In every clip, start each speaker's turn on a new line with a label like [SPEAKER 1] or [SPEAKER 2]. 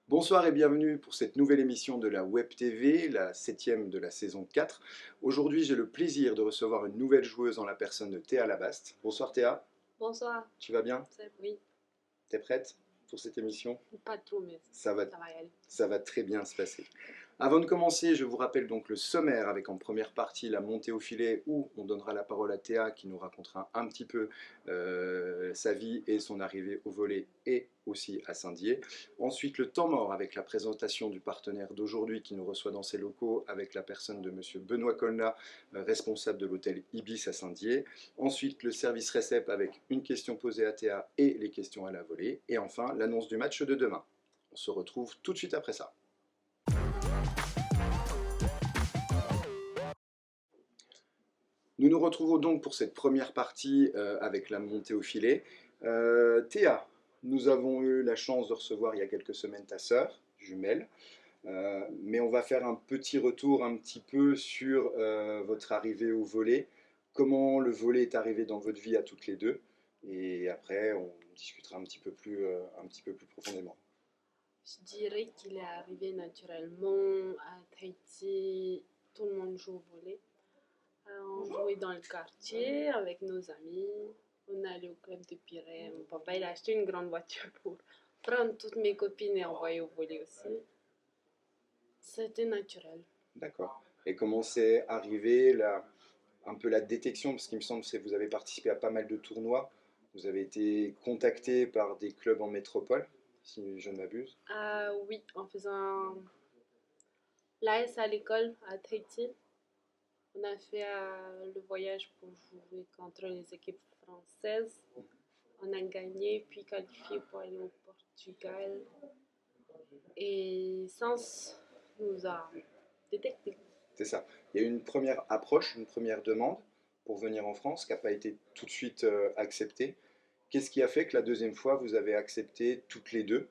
[SPEAKER 1] Bonsoir et bienvenue pour cette nouvelle émission de la Web TV, la septième de la saison 4. Aujourd'hui, j'ai le plaisir de recevoir une nouvelle joueuse en la personne de Théa Labaste. Bonsoir Théa,
[SPEAKER 2] Bonsoir,
[SPEAKER 1] tu vas bien?
[SPEAKER 2] oui,
[SPEAKER 1] T'es prête pour cette émission?
[SPEAKER 2] pas trop, mais
[SPEAKER 1] Ça va,
[SPEAKER 2] ça va y aller.
[SPEAKER 1] ça va très bien se passer. Avant de commencer, je vous rappelle donc le sommaire avec en première partie la montée au filet où on donnera la parole à Théa qui nous racontera un petit peu sa vie et son arrivée au volley et aussi à Saint-Dié. Ensuite le temps mort avec la présentation du partenaire d'aujourd'hui qui nous reçoit dans ses locaux avec la personne de monsieur Benoît Colna, responsable de l'hôtel Ibis à Saint-Dié. Ensuite le service récep avec une question posée à Théa et les questions à la volée. Et enfin l'annonce du match de demain. On se retrouve tout de suite après ça. Nous nous retrouvons donc pour cette première partie avec la montée au filet. Théa, nous avons eu la chance de recevoir il y a quelques semaines ta sœur jumelle, mais on va faire un petit retour un petit peu sur votre arrivée au volley, comment le volley est arrivé dans votre vie à toutes les deux, et après on discutera un petit peu plus profondément.
[SPEAKER 2] Je dirais qu'il est arrivé naturellement à Tahiti. Tout le monde joue au volley. On jouait dans le quartier avec nos amis. On allait au club de Pirée. Mon papa, il a acheté une grande voiture pour prendre toutes mes copines et envoyer au volley aussi. C'était naturel.
[SPEAKER 1] D'accord. Et comment c'est arrivé un peu la détection, parce qu'il me semble que vous avez participé à pas mal de tournois, vous avez été contacté par des clubs en métropole, si je ne m'abuse.
[SPEAKER 2] Ah oui, en faisant l'AS à l'école à Tahiti, on a fait le voyage pour jouer contre les équipes françaises. On a gagné, puis qualifié pour aller au Portugal. Et Sens nous a détectés.
[SPEAKER 1] C'est ça. Il y a eu une première approche, une première demande pour venir en France qui n'a pas été tout de suite acceptée. Qu'est-ce qui a fait que la deuxième fois, vous avez accepté toutes les deux?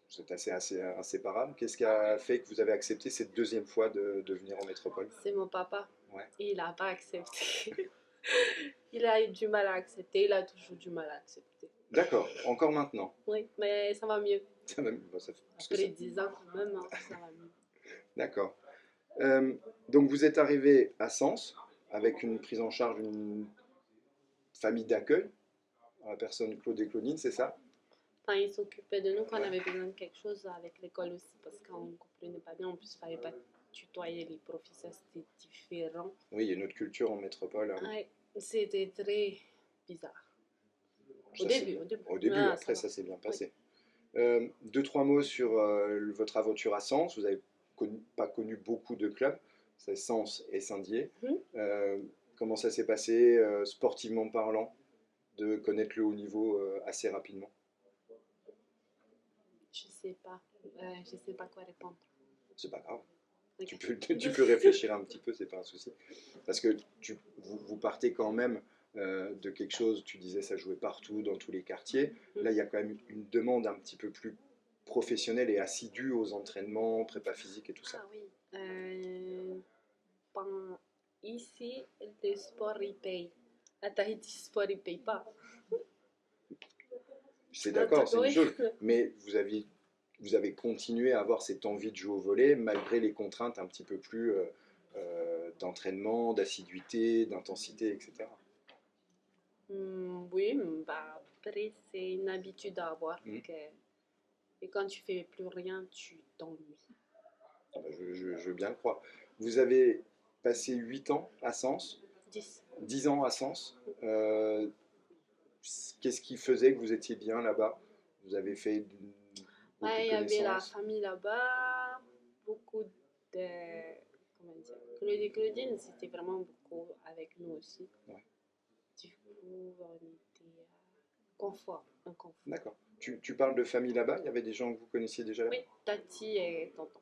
[SPEAKER 1] Vous êtes assez inséparables. Qu'est-ce qui a fait que vous avez accepté cette deuxième fois de venir en métropole?
[SPEAKER 2] C'est mon papa.
[SPEAKER 1] Ouais.
[SPEAKER 2] Et il n'a pas accepté. Il a eu du mal à accepter. Il a toujours du mal à accepter.
[SPEAKER 1] D'accord, encore maintenant.
[SPEAKER 2] Oui, mais ça va mieux.
[SPEAKER 1] Parce que
[SPEAKER 2] Après 10 ans quand même, hein, ça va mieux.
[SPEAKER 1] D'accord. Euh, donc vous êtes arrivé à Sens avec une prise en charge d'une famille d'accueil, la personne Claude et Claudine, c'est ça?
[SPEAKER 2] Enfin, il s'occupait de nous quand on
[SPEAKER 1] Ouais.
[SPEAKER 2] avait besoin de quelque chose avec l'école aussi, parce qu'on ne comprenait pas bien. En plus, il ne fallait pas tutoyer les professeurs, c'était différent.
[SPEAKER 1] Oui, il y a une autre culture en métropole, hein.
[SPEAKER 2] Ouais, c'était très bizarre. Au
[SPEAKER 1] Ça,
[SPEAKER 2] début, au début.
[SPEAKER 1] au début,
[SPEAKER 2] Ah, ça
[SPEAKER 1] après
[SPEAKER 2] va.
[SPEAKER 1] ça s'est bien
[SPEAKER 2] Oui.
[SPEAKER 1] passé. Deux, trois mots sur votre aventure à Sens. Vous n'avez pas connu beaucoup de clubs, c'est Sens et Saint-Dié.
[SPEAKER 2] Mhm.
[SPEAKER 1] Euh, comment ça s'est passé, sportivement parlant, de connaître le haut niveau assez rapidement?
[SPEAKER 2] Je sais pas quoi répondre.
[SPEAKER 1] C'est pas grave.
[SPEAKER 2] Ok.
[SPEAKER 1] Tu peux réfléchir un petit peu, c'est pas un souci. Parce que vous partez quand même de quelque chose, tu disais ça jouait partout, dans tous les quartiers. Là, il y a quand même une demande un petit peu plus professionnelle et assidue aux entraînements, prépa physique et tout ça.
[SPEAKER 2] Ah oui. Pen- Ici, le sport il paye. À Tahiti, le sport il paye pas.
[SPEAKER 1] C'est
[SPEAKER 2] Un
[SPEAKER 1] d'accord,
[SPEAKER 2] truc,
[SPEAKER 1] c'est une
[SPEAKER 2] oui.
[SPEAKER 1] chose, mais vous avez continué à avoir cette envie de jouer au volley malgré les contraintes un petit peu plus d'entraînement, d'assiduité, d'intensité, etc.
[SPEAKER 2] Oui, bah, après, c'est une habitude à avoir.
[SPEAKER 1] Mhm.
[SPEAKER 2] Et quand tu fais plus rien, tu t'ennuies.
[SPEAKER 1] Ah bah, je veux bien le croire. Vous avez passé 8 ans à Sens,
[SPEAKER 2] 10.
[SPEAKER 1] 10 ans à Sens. Qu'est-ce qui faisait que vous étiez bien là-bas? Vous avez fait beaucoup
[SPEAKER 2] Ouais,
[SPEAKER 1] de
[SPEAKER 2] il y avait la
[SPEAKER 1] connaissances?
[SPEAKER 2] famille là-bas, beaucoup de. Comment dire? Claude et Claudine, c'était vraiment beaucoup avec nous aussi.
[SPEAKER 1] Ouais,
[SPEAKER 2] Du coup, on était confort, un confort.
[SPEAKER 1] d'accord. Tu parles de famille là-bas? Il y avait des gens que vous connaissiez déjà
[SPEAKER 2] Oui,
[SPEAKER 1] là-bas?
[SPEAKER 2] Tati et Tonton.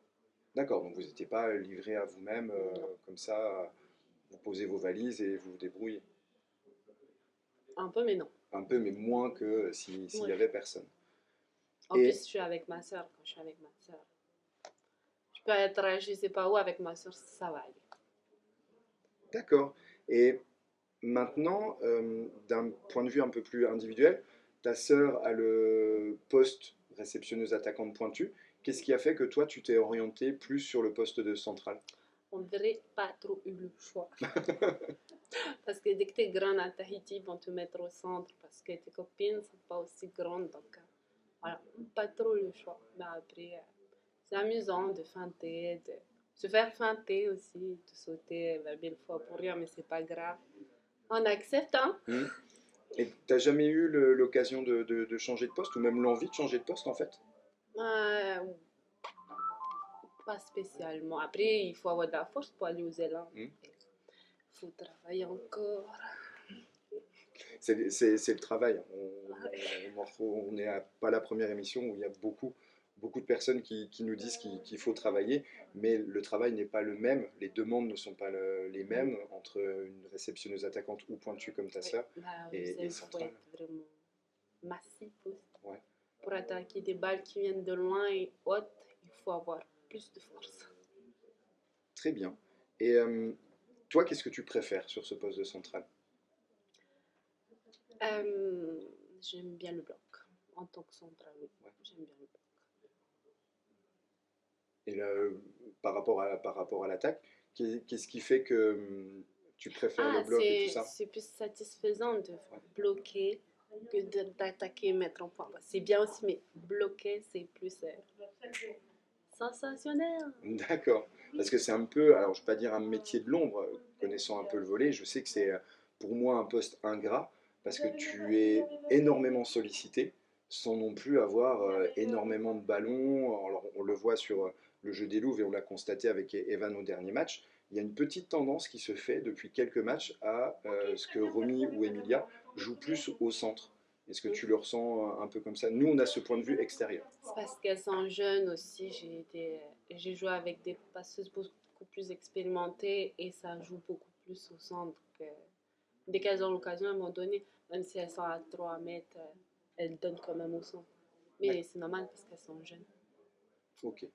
[SPEAKER 1] D'accord, donc vous n'étiez pas livré à vous-même
[SPEAKER 2] Non,
[SPEAKER 1] comme ça, vous posez vos valises et vous vous débrouillez.
[SPEAKER 2] un peu, mais non.
[SPEAKER 1] Un peu, mais moins que s'il y
[SPEAKER 2] Ouais.
[SPEAKER 1] avait personne.
[SPEAKER 2] En plus,
[SPEAKER 1] Et
[SPEAKER 2] je suis avec ma soeur. Quand je suis avec ma soeur, je peux être, je sais pas où avec ma soeur, ça va aller.
[SPEAKER 1] d'accord. Et maintenant, d'un point de vue un peu plus individuel, ta sœur a le poste réceptionneuse attaquante pointue. Qu'est-ce qui a fait que toi, tu t'es orienté plus sur le poste de central?
[SPEAKER 2] On dirait pas trop eu le choix. Parce que dès que tu es grande à Tahiti, ils vont te mettre au centre parce que tes copines ne sont pas aussi grandes. Donc, voilà, pas trop le choix. Mais après, c'est amusant de feinter, de se faire feinter aussi, de sauter la belle fois pour rien, mais c'est pas grave. On accepte, hein?
[SPEAKER 1] Hmm. Et t'as jamais eu l'occasion de changer de poste ou même l'envie de changer de poste en fait?
[SPEAKER 2] Euh, Pas spécialement. Après, il faut avoir de la force pour aller aux élans.
[SPEAKER 1] Hmm.
[SPEAKER 2] Il faut travailler encore.
[SPEAKER 1] C'est le travail. On n'est pas la première émission où il y a beaucoup de personnes qui nous disent qu'il faut travailler, mais le travail n'est pas le même, les demandes ne sont pas les mêmes entre une réceptionneuse attaquante ou pointue comme ta
[SPEAKER 2] Oui,
[SPEAKER 1] sœur
[SPEAKER 2] bah,
[SPEAKER 1] et
[SPEAKER 2] il faut
[SPEAKER 1] centrale.
[SPEAKER 2] être vraiment massif aussi.
[SPEAKER 1] Ouais.
[SPEAKER 2] Pour attaquer des balles qui viennent de loin et hautes, il faut avoir plus de force.
[SPEAKER 1] Très bien. Et toi, qu'est-ce que tu préfères sur ce poste de centrale?
[SPEAKER 2] Euh, J'aime bien le bloc. En tant que central, oui.
[SPEAKER 1] Ouais.
[SPEAKER 2] J'aime bien le bloc.
[SPEAKER 1] Et là, par rapport à l'attaque, qu'est-ce qui fait que tu préfères le
[SPEAKER 2] Ah,
[SPEAKER 1] bloc et tout ça?
[SPEAKER 2] c'est plus satisfaisant de
[SPEAKER 1] Ouais.
[SPEAKER 2] bloquer que d'attaquer et mettre en point. C'est bien aussi, mais bloquer, c'est plus sensationnel.
[SPEAKER 1] D'accord. Parce que c'est un peu, alors je ne vais pas dire un métier de l'ombre, connaissant un peu le volley, je sais que c'est pour moi un poste ingrat, parce que tu es énormément sollicité, sans non plus avoir énormément de ballons. Alors on le voit sur le jeu des Louves et on l'a constaté avec Evan au dernier match. Il y a une petite tendance qui se fait depuis quelques matchs à ce que Romy ou Emilia jouent plus au centre. Est-ce que tu le ressens un peu comme ça? Nous, on a ce point de vue extérieur.
[SPEAKER 2] C'est parce qu'elles sont jeunes aussi. J'ai joué avec des passeuses beaucoup plus expérimentées et ça joue beaucoup plus au centre. Dès qu'elles ont l'occasion, elles m'ont donné, même si elles sont à 3 mètres, elles donnent quand même au centre. Mais c'est normal parce qu'elles sont jeunes.
[SPEAKER 1] Ok.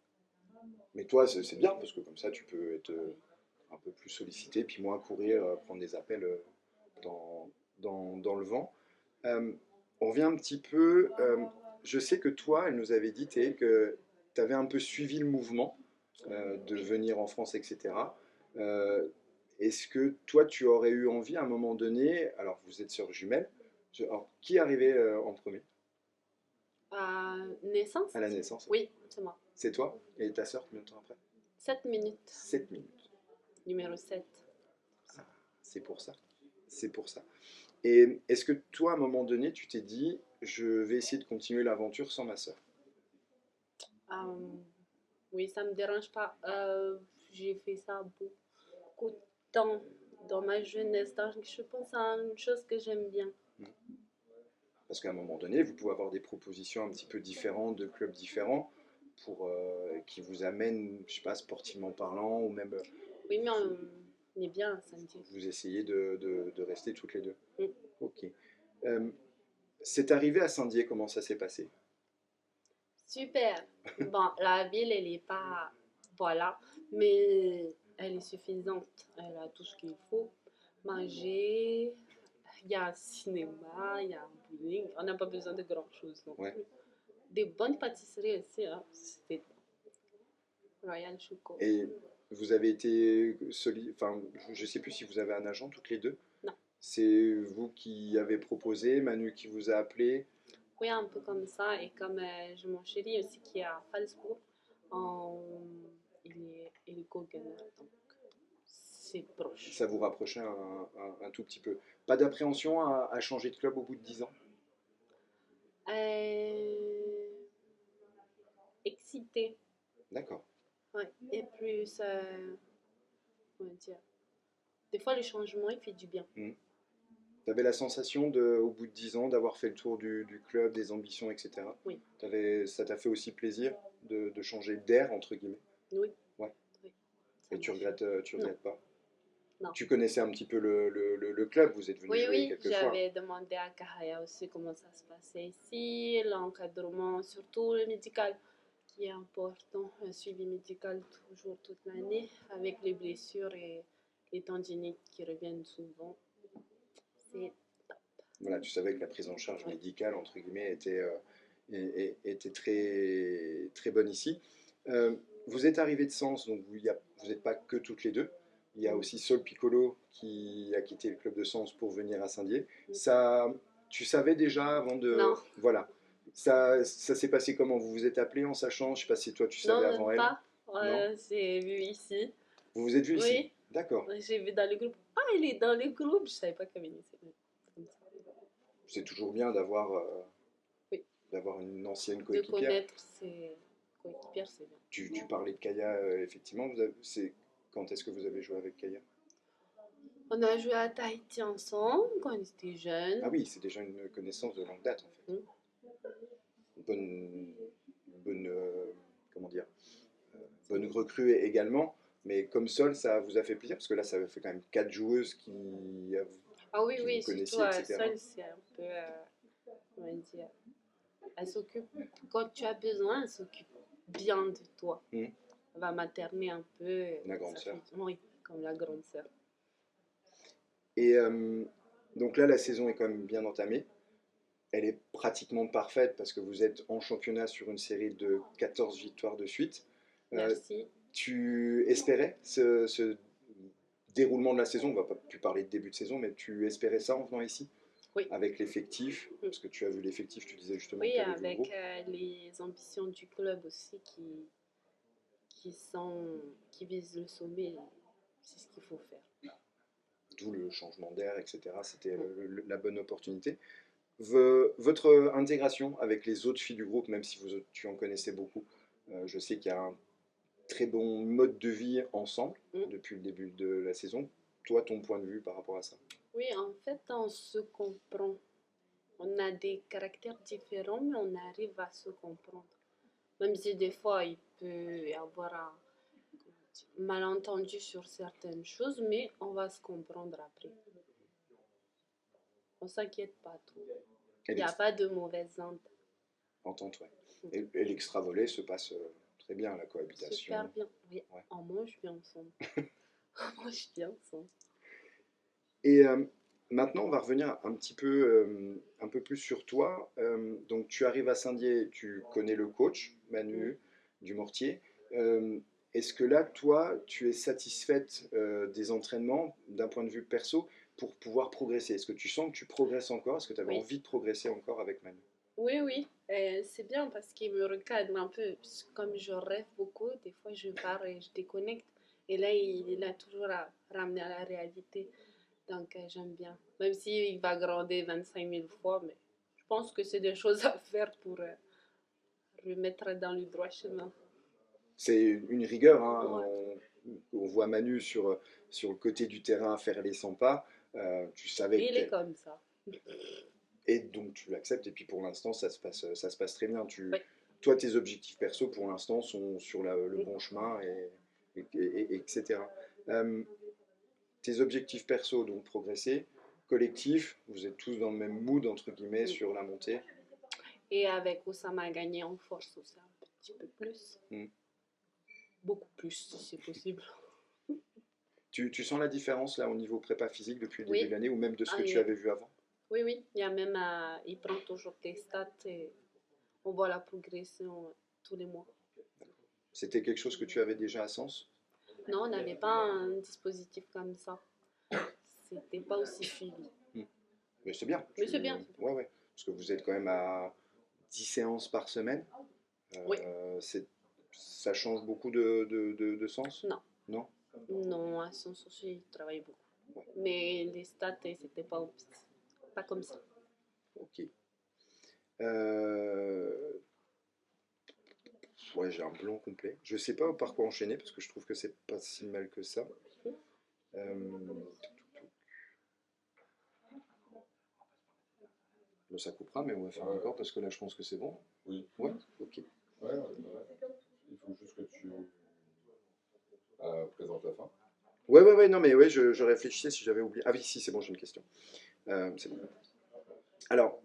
[SPEAKER 1] Mais toi, c'est bien parce que comme ça, tu peux être
[SPEAKER 2] Oui.
[SPEAKER 1] un peu plus sollicité, puis moins courir, prendre des appels dans le vent. Euh, on revient un petit peu. Je sais que toi, elle nous avait dit que tu avais un peu suivi le mouvement de venir en France, etc. Euh, Est-ce que toi, tu aurais eu envie à un moment donné, alors vous êtes sœurs jumelles, alors, qui arrivait en premier
[SPEAKER 2] Naissance?
[SPEAKER 1] à la naissance?
[SPEAKER 2] Oui, c'est moi.
[SPEAKER 1] C'est toi et ta sœur combien de temps après?
[SPEAKER 2] 7 minutes,
[SPEAKER 1] 7 minutes.
[SPEAKER 2] numéro 7.
[SPEAKER 1] Ah, c'est pour ça. C'est pour ça. Et est-ce que toi, à un moment donné, tu t'es dit, je vais essayer de continuer l'aventure sans ma sœur?
[SPEAKER 2] Euh, oui, ça me dérange pas. J'ai fait ça beaucoup de temps dans ma jeunesse. Donc je pense à une chose que j'aime bien.
[SPEAKER 1] Parce qu'à un moment donné, vous pouvez avoir des propositions un petit peu différentes, de clubs différents, pour, qui vous amènent, je sais pas, sportivement parlant, ou même
[SPEAKER 2] Oui, mais on est bien samedi.
[SPEAKER 1] vous essayez de rester toutes les deux.
[SPEAKER 2] Mm.
[SPEAKER 1] Ok. Euh, c'est arrivé à Saint-Dié, comment ça s'est passé?
[SPEAKER 2] Super. Bon, la ville, elle est pas. Voilà. Mais elle est suffisante. Elle a tout ce qu'il faut. Manger. Il y a un cinéma, il y a un bowling. On n'a pas besoin de grand chose non
[SPEAKER 1] Ouais.
[SPEAKER 2] plus. Des bonnes pâtisseries aussi. Hein. C'était Royal Choco.
[SPEAKER 1] Et vous avez été enfin, je sais plus si vous avez un agent toutes les deux.
[SPEAKER 2] Non.
[SPEAKER 1] C'est vous qui avez proposé, Manu qui vous a appelé.
[SPEAKER 2] Oui, un peu comme ça. Et comme j'ai mon chéri aussi qui est à Falsbourg, il est co-gagnant. Donc, c'est proche.
[SPEAKER 1] Ça vous rapprochait un tout petit peu. Pas d'appréhension à changer de club au bout de 10 ans?
[SPEAKER 2] Euh, Excité.
[SPEAKER 1] D'accord.
[SPEAKER 2] Ouais. Et plus, comment dire, des fois le changement, il fait du bien.
[SPEAKER 1] Tu avais la sensation, au bout de 10 ans, d'avoir fait le tour du club, des ambitions, etc.
[SPEAKER 2] Oui.
[SPEAKER 1] Ça t'a fait aussi plaisir de changer d'air, entre guillemets?
[SPEAKER 2] Oui.
[SPEAKER 1] Ouais.
[SPEAKER 2] Oui.
[SPEAKER 1] Et tu
[SPEAKER 2] Non.
[SPEAKER 1] regrettes pas?
[SPEAKER 2] Non.
[SPEAKER 1] Tu connaissais un petit peu le club, vous êtes venu
[SPEAKER 2] Oui,
[SPEAKER 1] jouer
[SPEAKER 2] oui,
[SPEAKER 1] quelques fois.
[SPEAKER 2] j'avais demandé à Kahaya aussi comment ça se passait ici, l'encadrement, surtout le médical, qui est important, un suivi médical toujours toute l'année, avec les blessures et les tendinites qui reviennent souvent. C'est
[SPEAKER 1] Voilà, tu savais que la prise en charge
[SPEAKER 2] ouais.
[SPEAKER 1] médicale, entre guillemets, était très, très bonne ici. Euh, vous êtes arrivé de Sens, donc vous n'êtes pas que toutes les deux. Il y a aussi Sol Piccolo qui a quitté le club de Sens pour venir à Saint-Dié. Ça, tu savais déjà avant
[SPEAKER 2] Non,
[SPEAKER 1] de... Voilà. Ça s'est passé comment? Vous vous êtes appelé en sachant? Je sais pas si toi tu savais
[SPEAKER 2] non, même
[SPEAKER 1] avant elle.
[SPEAKER 2] pas.
[SPEAKER 1] Non?
[SPEAKER 2] J'ai vu ici.
[SPEAKER 1] Vous vous êtes vu ici?
[SPEAKER 2] Oui,
[SPEAKER 1] D'accord.
[SPEAKER 2] j'ai vu dans le groupe. Ah, il est dans le groupe. Je savais pas qu'elle venait ici. C'est comme ça.
[SPEAKER 1] C'est toujours bien
[SPEAKER 2] Oui,
[SPEAKER 1] d'avoir une ancienne
[SPEAKER 2] de
[SPEAKER 1] coéquipière.
[SPEAKER 2] connaître ses coéquipières, c'est bien.
[SPEAKER 1] Tu parlais de Kaya, effectivement. Quand est-ce que vous avez joué avec Kaya?
[SPEAKER 2] On a joué à Tahiti ensemble quand on était
[SPEAKER 1] Ah
[SPEAKER 2] jeunes.
[SPEAKER 1] oui, c'est déjà une connaissance de longue date en fait.
[SPEAKER 2] Mm.
[SPEAKER 1] Bonne, bonne, comment dire, bonne recrue également. Mais comme Sol, ça vous a fait plaisir parce que là, ça fait quand même 4 joueuses
[SPEAKER 2] Ah oui,
[SPEAKER 1] qui vous
[SPEAKER 2] oui, surtout
[SPEAKER 1] connaissiez,
[SPEAKER 2] à
[SPEAKER 1] etc.
[SPEAKER 2] Sol, c'est un peu, comment dire, elle s'occupe, quand tu as besoin, elle s'occupe bien de toi.
[SPEAKER 1] Hmm.
[SPEAKER 2] Elle va materner un peu.
[SPEAKER 1] La grande
[SPEAKER 2] Ça
[SPEAKER 1] sœur.
[SPEAKER 2] fait, oui, comme la grande sœur.
[SPEAKER 1] Et donc là, la saison est quand même bien entamée. Elle est pratiquement parfaite parce que vous êtes en championnat sur une série de 14 victoires de suite. Euh,
[SPEAKER 2] Merci.
[SPEAKER 1] Tu espérais ce déroulement de la saison? On va pas plus parler de début de saison, mais tu espérais ça en venant ici?
[SPEAKER 2] Oui.
[SPEAKER 1] Avec l'effectif,
[SPEAKER 2] Mm.
[SPEAKER 1] parce que tu as vu l'effectif, tu disais justement que
[SPEAKER 2] Oui,
[SPEAKER 1] tu avais vu le
[SPEAKER 2] avec
[SPEAKER 1] groupe.
[SPEAKER 2] les ambitions du club aussi qui visent le sommet, c'est ce qu'il faut faire.
[SPEAKER 1] D'où le changement d'air, etc. C'était
[SPEAKER 2] Mm.
[SPEAKER 1] la bonne opportunité. Votre intégration avec les autres filles du groupe, même si tu en connaissais beaucoup, je sais qu'il y a un très bon mode de vie ensemble
[SPEAKER 2] Mm.
[SPEAKER 1] depuis le début de la saison. Toi, ton point de vue par rapport à ça?
[SPEAKER 2] Oui, en fait, on se comprend. On a des caractères différents, mais on arrive à se comprendre. Même si des fois, il peut y avoir un malentendu sur certaines choses, mais on va se comprendre après. On s'inquiète pas trop.
[SPEAKER 1] Et
[SPEAKER 2] Il n'y a pas de mauvaise onde.
[SPEAKER 1] entente, ouais. Et l'extra-volet se passe très bien, la cohabitation.
[SPEAKER 2] Super bien. Oui,
[SPEAKER 1] Ouais.
[SPEAKER 2] on mange bien ensemble. On mange bien ensemble.
[SPEAKER 1] Et maintenant, on va revenir un peu plus sur toi. Donc, tu arrives à Saint-Dié, tu connais le coach, Manu Dumortier. Euh, Est-ce que là, toi, tu es satisfaite des entraînements d'un point de vue perso pour pouvoir progresser? Est-ce que tu sens que tu progresses encore? Est-ce que tu avais
[SPEAKER 2] Oui,
[SPEAKER 1] envie de progresser encore avec Manu?
[SPEAKER 2] oui, oui. C'est bien parce qu'il me recadre un peu. Comme je rêve beaucoup, des fois je pars et je déconnecte. Et là, il a toujours à ramener à la réalité. Donc, j'aime bien. Même s'il va grandir 25 000 fois, mais je pense que c'est des choses à faire pour remettre dans le droit chemin.
[SPEAKER 1] C'est une rigueur, hein.
[SPEAKER 2] Ouais.
[SPEAKER 1] On voit Manu sur le côté du terrain faire les 100 pas. Tu savais
[SPEAKER 2] Et
[SPEAKER 1] que
[SPEAKER 2] il est comme ça.
[SPEAKER 1] et donc tu l'acceptes, et puis pour l'instant ça se passe très bien.
[SPEAKER 2] Oui.
[SPEAKER 1] Toi, tes objectifs perso pour l'instant sont sur le bon chemin, etc. Euh, Tes objectifs perso, donc progresser, collectif, vous êtes tous dans le même mood, entre guillemets,
[SPEAKER 2] Mm.
[SPEAKER 1] sur la montée.
[SPEAKER 2] Et avec Oussama gagné en force aussi un petit peu plus.
[SPEAKER 1] Mm.
[SPEAKER 2] Beaucoup plus, si c'est possible.
[SPEAKER 1] Tu sens la différence là au niveau prépa physique depuis le début de
[SPEAKER 2] Oui.
[SPEAKER 1] l'année, ou même de ce
[SPEAKER 2] Ah,
[SPEAKER 1] que tu avais vu avant?
[SPEAKER 2] oui, oui. Il y a même, il prend toujours des stats et on voit la progression tous les mois.
[SPEAKER 1] C'était quelque chose que tu avais déjà à Sens?
[SPEAKER 2] Non, on n'avait pas un dispositif comme ça. C'était pas aussi suivi.
[SPEAKER 1] Mm. Mais c'est bien.
[SPEAKER 2] Mais c'est bien.
[SPEAKER 1] Ouais, ouais. Parce que vous êtes quand même à 10 séances par semaine.
[SPEAKER 2] Oui.
[SPEAKER 1] Ça change beaucoup de sens?
[SPEAKER 2] Non.
[SPEAKER 1] Non?
[SPEAKER 2] Non, à son sens, il travaille beaucoup.
[SPEAKER 1] Ouais.
[SPEAKER 2] Mais les stats, c'était pas comme ça.
[SPEAKER 1] Ok. Ouais, j'ai un blanc complet. Je sais pas par quoi enchaîner parce que je trouve que c'est pas si mal que ça. Euh, Bon, ça coupera, mais on va faire encore parce que là, je pense que c'est bon.
[SPEAKER 3] Oui.
[SPEAKER 1] Ouais, ok.
[SPEAKER 3] Ouais, il faut juste que tu présentes la fin.
[SPEAKER 1] Ouais, non, mais ouais, je réfléchissais si j'avais oublié. Ah oui, si, c'est bon, j'ai une question. C'est bon. Alors,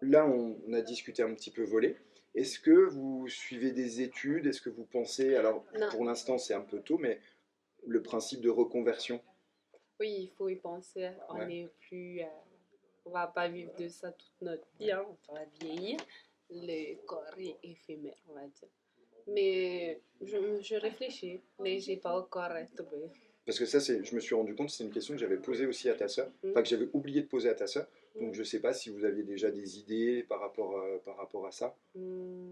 [SPEAKER 1] là, on a discuté un petit peu volley. Est-ce que vous suivez des études? Est-ce que vous pensez, alors
[SPEAKER 2] Non.
[SPEAKER 1] pour l'instant c'est un peu tôt, mais le principe de reconversion?
[SPEAKER 2] Oui, il faut y penser. On
[SPEAKER 1] Ouais.
[SPEAKER 2] n'est plus. On va pas vivre de ça toute notre vie. Hein. On va vieillir. le corps est éphémère, on va dire. Mais je réfléchis, mais j'ai pas encore trouvé.
[SPEAKER 1] Parce que ça, je me suis rendu compte, c'est une question que j'avais posée aussi à ta sœur, enfin que j'avais oublié de poser à ta sœur. Donc je ne sais pas si vous aviez déjà des idées par rapport à ça.
[SPEAKER 2] Hmm,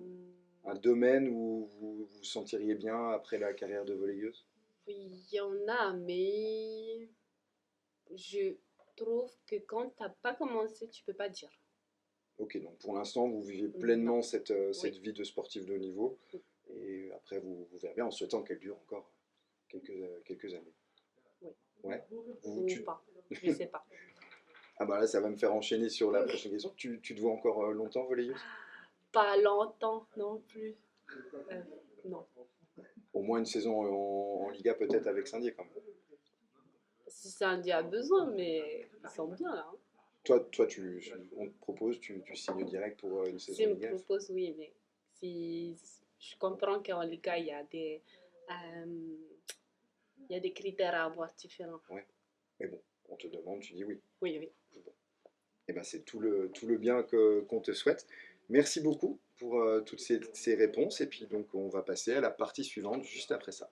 [SPEAKER 1] Un domaine où vous vous sentiriez bien après la carrière de volleyeuse?
[SPEAKER 2] oui, il y en a, mais je trouve que quand t'as pas commencé, tu peux pas dire.
[SPEAKER 1] Ok, donc pour l'instant, vous vivez
[SPEAKER 2] Non,
[SPEAKER 1] pleinement cette
[SPEAKER 2] oui,
[SPEAKER 1] vie de sportif de haut niveau. Et après, vous verrez bien en souhaitant qu'elle dure encore quelques années.
[SPEAKER 2] oui,
[SPEAKER 1] Ouais.
[SPEAKER 2] ou pas, je sais pas.
[SPEAKER 1] Ah bah là, ça va me faire enchaîner sur la prochaine question. Tu te vois encore longtemps volleyeuse?
[SPEAKER 2] Pas longtemps non plus. Euh, non.
[SPEAKER 1] Au moins une saison en Liga peut-être avec Saint-Dié quand même.
[SPEAKER 2] Si c'est un dia a besoin, mais ils sont bien là. Hein.
[SPEAKER 1] On te propose, tu signes direct pour une saison
[SPEAKER 2] S'ils me
[SPEAKER 1] Liga.
[SPEAKER 2] proposent, oui, mais si je comprends qu'en Liga, il y a des critères à avoir différents.
[SPEAKER 1] Ouais. Mais bon, on te demande, tu dis oui.
[SPEAKER 2] Oui, oui.
[SPEAKER 1] Et ben c'est tout le bien qu'on te souhaite. Merci beaucoup pour toutes ces réponses. Et puis donc on va passer à la partie suivante juste après ça.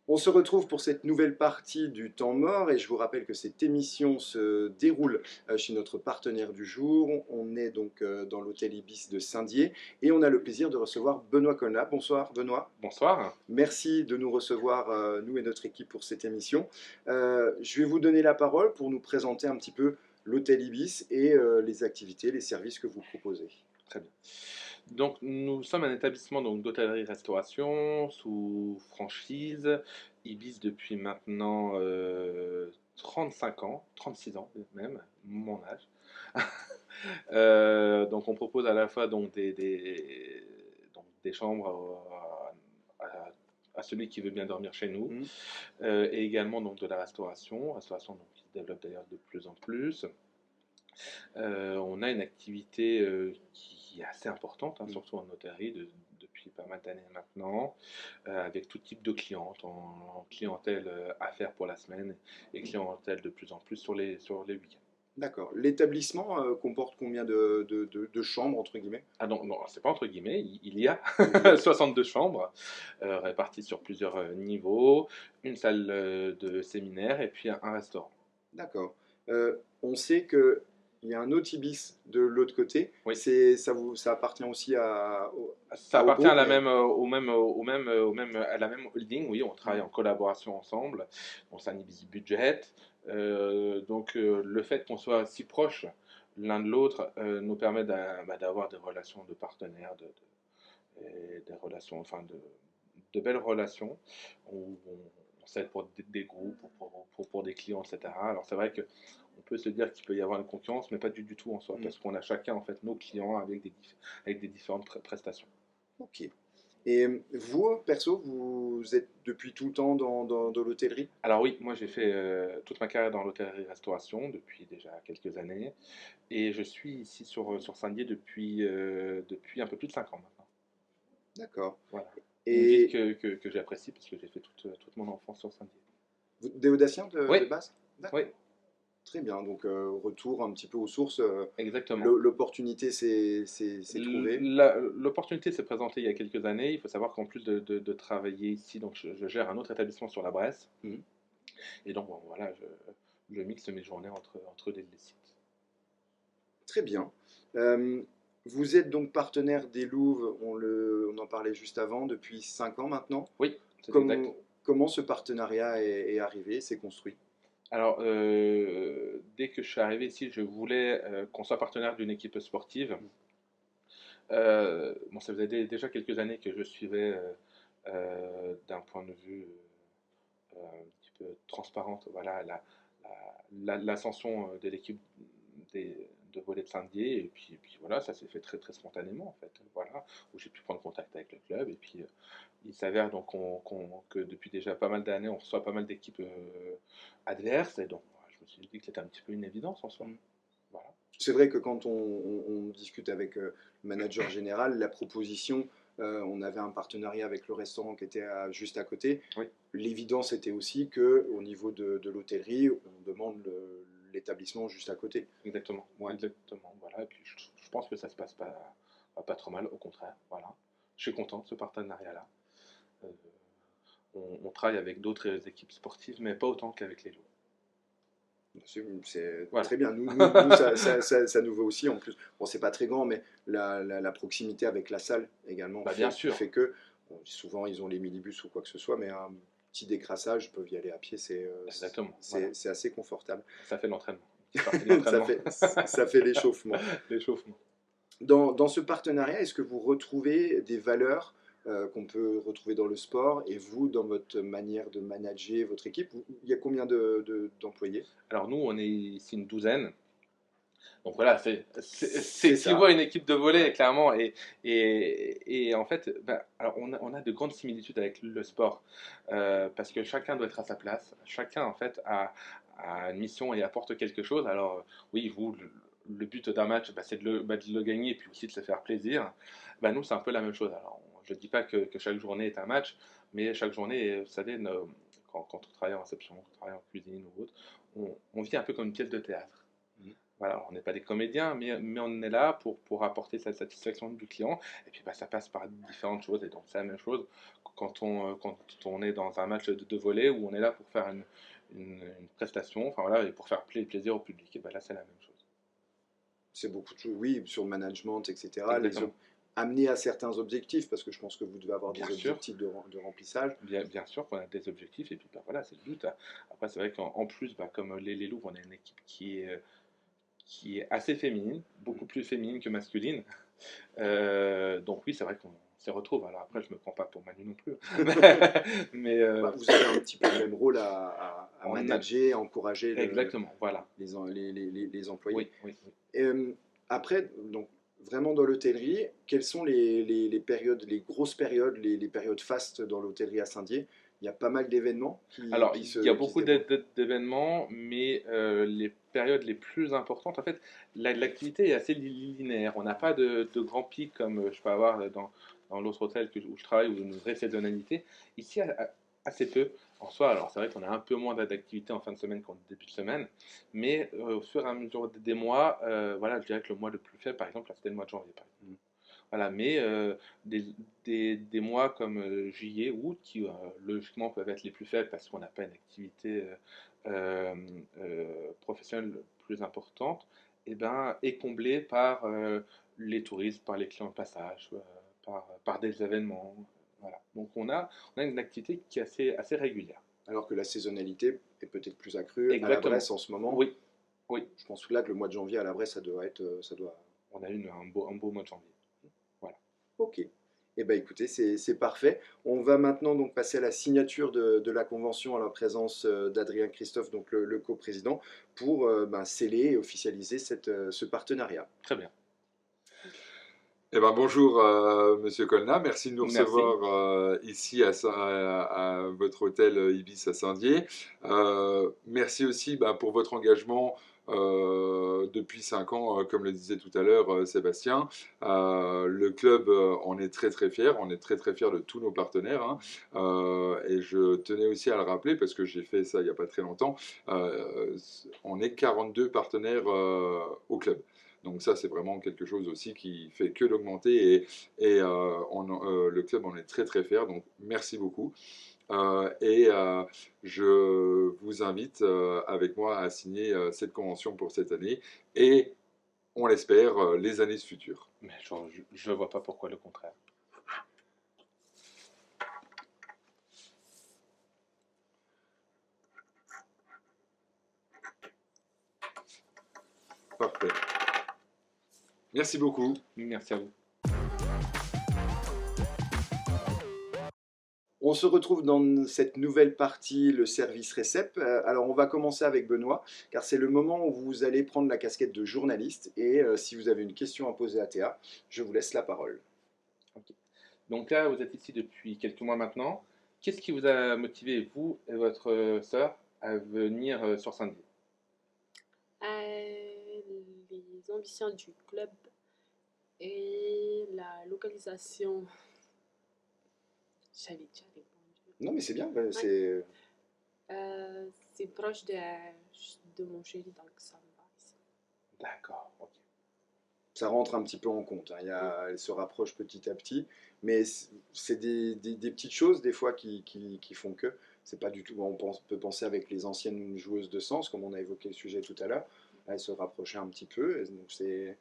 [SPEAKER 1] On se retrouve pour cette nouvelle partie du temps mort et je vous rappelle que cette émission se déroule chez notre partenaire du jour. On est donc dans l'hôtel Ibis de Saint-Dié et on a le plaisir de recevoir Benoît Collat. Bonsoir Benoît.
[SPEAKER 4] Bonsoir.
[SPEAKER 1] Merci de nous recevoir, nous et notre équipe, pour cette émission. Je vais vous donner la parole pour nous présenter un petit peu l'hôtel Ibis et les activités, les services que vous proposez.
[SPEAKER 4] Très bien. Donc, nous sommes un établissement donc, d'hôtellerie-restauration sous franchise Ibis depuis maintenant 35 ans, 36 ans même, mon âge. Donc, on propose à la fois donc, donc, des chambres à celui qui veut bien dormir chez nous, et également donc, de la restauration donc, qui se développe d'ailleurs de plus en plus. On a une activité qui est assez importante, hein, surtout en hôtellerie, depuis pas mal d'années maintenant, avec tout type de clientes, en clientèle affaires pour la semaine et clientèle de plus en plus sur les week-ends.
[SPEAKER 1] D'accord. L'établissement comporte combien de chambres, entre guillemets?
[SPEAKER 4] Ah non, non, c'est pas entre guillemets, il y a
[SPEAKER 1] Il y a-
[SPEAKER 4] 62 chambres réparties sur plusieurs niveaux, une salle de séminaire et puis un restaurant.
[SPEAKER 1] D'accord. On sait qu'il y a un autre Ibis de l'autre côté.
[SPEAKER 4] Oui.
[SPEAKER 1] Ça appartient aussi
[SPEAKER 4] Ça
[SPEAKER 1] au
[SPEAKER 4] appartient à
[SPEAKER 1] groupe,
[SPEAKER 4] la
[SPEAKER 1] mais-
[SPEAKER 4] même, à la même holding, oui, on travaille en collaboration ensemble. On c'est un Ibis Budget. Le fait qu'on soit si proches l'un de l'autre nous permet d'avoir des relations de partenaires, et des relations, enfin de belles relations. On s'aide pour des groupes, pour des clients, etc. Alors c'est vrai que on peut se dire qu'il peut y avoir une concurrence, mais pas du tout en soi, parce qu'on a chacun en fait nos clients avec des différentes prestations.
[SPEAKER 1] Ok. Et vous, perso, vous êtes depuis tout le temps dans l'hôtellerie?
[SPEAKER 4] Alors oui, moi j'ai fait toute ma carrière dans l'hôtellerie-restauration depuis déjà quelques années, et je suis ici sur Saint-Dié depuis un peu plus de 5 ans maintenant.
[SPEAKER 1] D'accord.
[SPEAKER 4] Voilà. Une ville
[SPEAKER 1] Et
[SPEAKER 4] que j'apprécie parce que j'ai fait toute mon enfance sur Saint-Dié.
[SPEAKER 1] des Audaciens
[SPEAKER 4] Oui,
[SPEAKER 1] de base? D'accord.
[SPEAKER 4] oui,
[SPEAKER 1] Très bien. Donc, retour un petit peu aux sources.
[SPEAKER 4] exactement.
[SPEAKER 1] L'opportunité s'est trouvée.
[SPEAKER 4] L'opportunité s'est présentée il y a quelques années. Il faut savoir qu'en plus de travailler ici, donc je gère un autre établissement sur la Bresse.
[SPEAKER 1] Mhm.
[SPEAKER 4] Et donc bon, voilà, je mixe mes journées entre les sites.
[SPEAKER 1] Très bien. Vous êtes donc partenaire des Louves, on en parlait juste avant, depuis 5 ans maintenant.
[SPEAKER 4] Oui, c'est exact.
[SPEAKER 1] Comment ce partenariat est arrivé, s'est construit?
[SPEAKER 4] Alors, dès que je suis arrivé ici, je voulais qu'on soit partenaire d'une équipe sportive. Bon, ça faisait déjà quelques années que je suivais d'un point de vue un petit peu transparente, voilà, l'ascension de l'équipe de volley de Saint-Dié, et puis voilà, ça s'est fait très très spontanément en fait, voilà, où j'ai pu prendre contact avec le club, et puis il s'avère donc que depuis déjà pas mal d'années, on reçoit pas mal d'équipes adverses, et donc je me suis dit que c'était un petit peu une évidence en soi. Voilà.
[SPEAKER 1] C'est vrai que quand on discute avec le manager général, la proposition, on avait un partenariat avec le restaurant qui était juste à côté.
[SPEAKER 4] Oui.
[SPEAKER 1] L'évidence était aussi qu'au niveau de l'hôtellerie, on demande l'établissement juste à côté.
[SPEAKER 4] Exactement,
[SPEAKER 1] Ouais.
[SPEAKER 4] exactement. Voilà. Et puis je pense que ça se passe pas trop mal, au contraire. Voilà. Je suis content de ce partenariat-là. Euh, on travaille avec d'autres équipes sportives, mais pas autant qu'avec les loups.
[SPEAKER 1] C'est
[SPEAKER 4] Voilà.
[SPEAKER 1] très bien. Ça nous va aussi. En plus, bon, c'est pas très grand, mais la proximité avec la salle également
[SPEAKER 4] Bah, bien sûr.
[SPEAKER 1] fait que bon, souvent ils ont les minibus ou quoi que ce soit, mais un petit décrassage, ils peuvent y aller à pied.
[SPEAKER 4] Exactement. Voilà.
[SPEAKER 1] C'est assez confortable.
[SPEAKER 4] Ça fait l'entraînement. Une partie de l'entraînement.
[SPEAKER 1] Ça fait l'échauffement.
[SPEAKER 4] L'échauffement.
[SPEAKER 1] Dans ce partenariat, est-ce que vous retrouvez des valeurs qu'on peut retrouver dans le sport et vous, dans votre manière de manager votre équipe, il y a combien d'employés?
[SPEAKER 4] Alors nous, on est ici une douzaine. Donc voilà,
[SPEAKER 1] C'est
[SPEAKER 4] tu
[SPEAKER 1] ça.
[SPEAKER 4] vois une équipe de volley,
[SPEAKER 1] Ouais.
[SPEAKER 4] clairement. Et en fait, alors on a de grandes similitudes avec le sport. Parce que chacun doit être à sa place. Chacun, en fait, a une mission et apporte quelque chose. Alors, oui, vous, le but d'un match, c'est de le gagner et puis aussi de se faire plaisir. Nous, c'est un peu la même chose. Alors, je ne dis pas que chaque journée est un match, mais chaque journée, vous savez, quand on travaille en réception, quand on travaille en cuisine ou autre, on vit un peu comme une pièce de théâtre.
[SPEAKER 1] Mhm.
[SPEAKER 4] Voilà, on n'est pas des comédiens, mais on est là pour apporter cette satisfaction du client. Et puis ça passe par différentes choses. Et donc c'est la même chose quand on est dans un match de volley où on est là pour faire une prestation, enfin voilà, et pour faire plaisir au public. Et là c'est la même chose.
[SPEAKER 1] C'est beaucoup de choses, oui, sur le management, etc.
[SPEAKER 4] Exactement.
[SPEAKER 1] Amener à certains objectifs, parce que je pense que vous devez avoir
[SPEAKER 4] Bien
[SPEAKER 1] des
[SPEAKER 4] sûr,
[SPEAKER 1] objectifs de remplissage.
[SPEAKER 4] bien sûr qu'on a des objectifs et puis voilà, c'est le but. Après c'est vrai qu'en plus, comme les Loups, on a une équipe qui est assez féminine, beaucoup plus féminine que masculine. Donc oui, c'est vrai qu'on s'y retrouve. Alors après, je me prends pas pour Manu non plus. Mais
[SPEAKER 1] Vous avez un petit peu le même rôle à
[SPEAKER 4] on a...
[SPEAKER 1] manager, à encourager
[SPEAKER 4] Exactement, voilà.
[SPEAKER 1] les employés.
[SPEAKER 4] Oui, oui, oui.
[SPEAKER 1] Après, donc, vraiment dans l'hôtellerie, quelles sont les périodes, les grosses périodes, les périodes fastes dans l'hôtellerie à Saint-Dié? Il y a pas mal d'événements
[SPEAKER 4] Alors, il y a
[SPEAKER 1] qui se
[SPEAKER 4] beaucoup
[SPEAKER 1] déroulent.
[SPEAKER 4] d'événements, mais les périodes les plus importantes, en fait, l'activité est assez linéaire. On n'a pas de grands pics comme je peux avoir dans l'autre hôtel où je travaille, où une vraie saisonnalité. Ici, assez peu. En soi, alors c'est vrai qu'on a un peu moins d'activité en fin de semaine qu'en début de semaine, mais au fur et à mesure des mois, voilà, je dirais que le mois le plus faible, par exemple, là, c'était le mois de janvier. Par exemple. Voilà, mais des, des mois comme juillet, août, qui logiquement peuvent être les plus faibles parce qu'on n'a pas une activité professionnelle plus importante, est comblé par les touristes, par les clients de passage, par des événements. Voilà. Donc on a une activité qui est assez régulière.
[SPEAKER 1] Alors que la saisonnalité est peut-être plus accrue à la
[SPEAKER 4] Exactement.
[SPEAKER 1] Bresse en ce moment.
[SPEAKER 4] Oui, oui.
[SPEAKER 1] Je pense que là, que le mois de janvier à la Bresse, ça doit.
[SPEAKER 4] On a eu un beau mois de janvier. Voilà.
[SPEAKER 1] Ok. Eh ben, écoutez, c'est parfait. On va maintenant donc passer à la signature de la convention à la présence d'Adrien Christophe, donc le coprésident, pour sceller et officialiser ce partenariat.
[SPEAKER 4] Très bien.
[SPEAKER 3] Eh ben, bonjour Monsieur Colna, merci de nous
[SPEAKER 4] Merci.
[SPEAKER 3] recevoir ici à votre hôtel Ibis à Saint-Dié. Merci aussi pour votre engagement depuis 5 ans, comme le disait tout à l'heure Sébastien. Le club en est très très fier, on est très très fier de tous nos partenaires. Hein. Et je tenais aussi à le rappeler parce que j'ai fait ça il n'y a pas très longtemps. On est 42 partenaires au club. Donc ça, c'est vraiment quelque chose aussi qui fait que d'augmenter et le club en est très très fier. Donc merci beaucoup. Je vous invite avec moi à signer cette convention pour cette année et on l'espère les années futures.
[SPEAKER 4] Mais je ne vois pas pourquoi le contraire.
[SPEAKER 3] Parfait. Merci beaucoup.
[SPEAKER 4] Merci à vous.
[SPEAKER 1] On se retrouve dans cette nouvelle partie, le service récep. Alors on va commencer avec Benoît, car c'est le moment où vous allez prendre la casquette de journaliste. Et si vous avez une question à poser à Théa, je vous laisse la parole.
[SPEAKER 4] Okay. Donc là, vous êtes ici depuis quelques mois maintenant. Qu'est-ce qui vous a motivé, vous et votre sœur, à venir sur Saint-Denis?
[SPEAKER 2] Les ambitions du club et la localisation. J'avais déjà répondu.
[SPEAKER 1] Non mais c'est bien,
[SPEAKER 2] Ouais. C'est proche de mon chéri, donc ça me va.
[SPEAKER 4] D'accord, ok.
[SPEAKER 1] Ça rentre un petit peu en compte, hein. Elle se rapproche petit à petit, mais c'est des petites choses des fois qui font que c'est pas du tout. Peut penser avec les anciennes joueuses de sens, comme on a évoqué le sujet tout à l'heure, elles se rapprochaient un petit peu. Et donc c'est